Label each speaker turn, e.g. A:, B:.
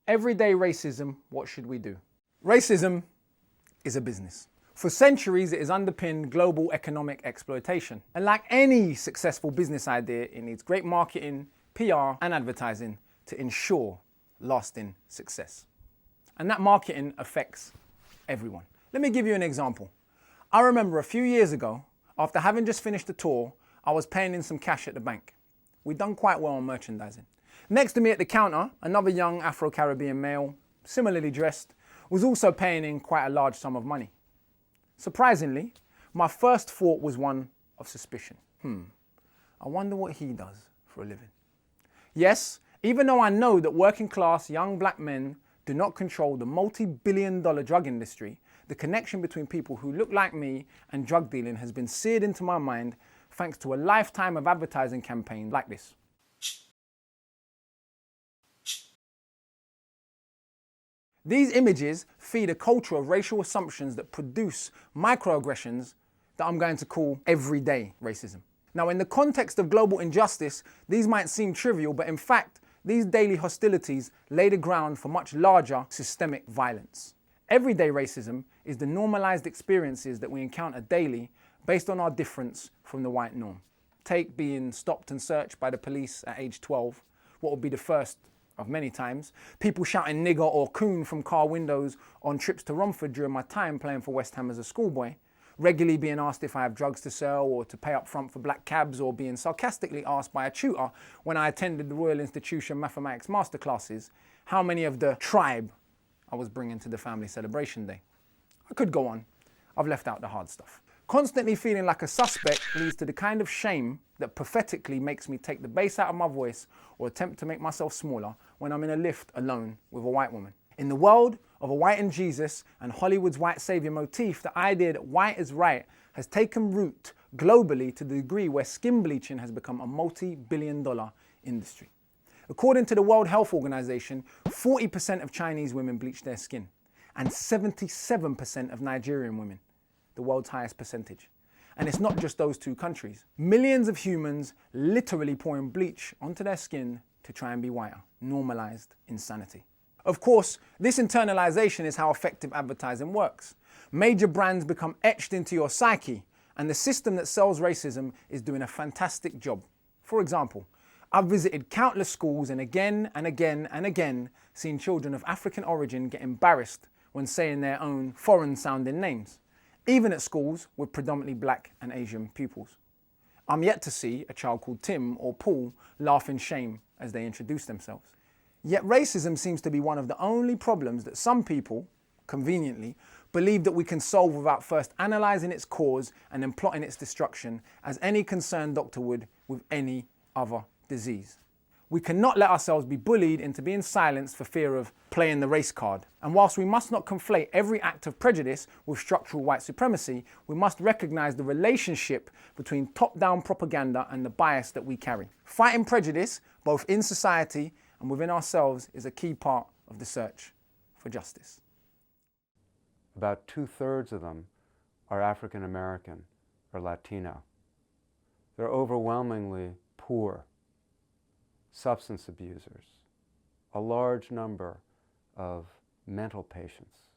A: Everyday racism, what should we do? Racism is a business. For centuries, it has underpinned global economic exploitation. And like any successful business idea, it needs great marketing, PR, and advertising to ensure lasting success. And that marketing affects everyone. Let me give you an example. I remember a few years ago, after having just finished a tour, I was paying in some cash at the bank. We'd done quite well on merchandising. Next to me at the counter, another young Afro-Caribbean male, similarly dressed, was also paying in quite a large sum of money. Surprisingly, my first thought was one of suspicion. I wonder what he does for a living. Yes, even though I know that working class young black men do not control the multi-billion-dollar drug industry, the connection between people who look like me and drug dealing has been seared into my mind thanks to a lifetime of advertising campaigns like this. These images feed a culture of racial assumptions that produce micro-aggressions that I'm going to call everyday racism. Now, in the context of global injustice, these might seem trivial, but in fact, these daily hostilities lay the ground for much larger systemic violence. Everyday racism is the normalized experiences that we encounter daily based on our difference from the white norm. Take being stopped and searched by the police at age 12, what would be the first of many times, people shouting nigger or coon from car windows on trips to Romford during my time playing for West Ham as a schoolboy, regularly being asked if I have drugs to sell or to pay up front for black cabs, or being sarcastically asked by a tutor when I attended the Royal Institution mathematics masterclasses how many of the tribe I was bringing to the family celebration day. I could go on. I've left out the hard stuff. Constantly feeling like a suspect leads to the kind of shame that pathetically makes me take the bass out of my voice or attempt to make myself smaller when I'm in a lift alone with a white woman. In the world of a white and Jesus and Hollywood's white savior motif, the idea that white is right has taken root globally to the degree where skin bleaching has become a multi-billion-dollar industry. According to the World Health Organization, 40% of Chinese women bleach their skin, and 77% of Nigerian women, the world's highest percentage. And it's not just those two countries. Millions of humans literally pouring bleach onto their skin to try and be whiter. Normalized insanity. Of course, this internalization is how effective advertising works. Major brands become etched into your psyche, and the system that sells racism is doing a fantastic job. For example, I've visited countless schools and again and again and again seen children of African origin get embarrassed when saying their own foreign-sounding names, even at schools with predominantly black and Asian pupils. I'm yet to see a child called Tim or Paul laugh in shame as they introduce themselves. Yet racism seems to be one of the only problems that some people, conveniently, believe that we can solve without first analysing its cause and then plotting its destruction, as any concerned doctor would with any other disease. We cannot let ourselves be bullied into being silenced for fear of playing the race card. And whilst we must not conflate every act of prejudice with structural white supremacy, we must recognise the relationship between top-down propaganda and the bias that we carry. Fighting prejudice, both in society and within ourselves, is a key part of the search for justice.
B: About 2/3 of them are African American or Latino. They're overwhelmingly poor, substance abusers, a large number of mental patients.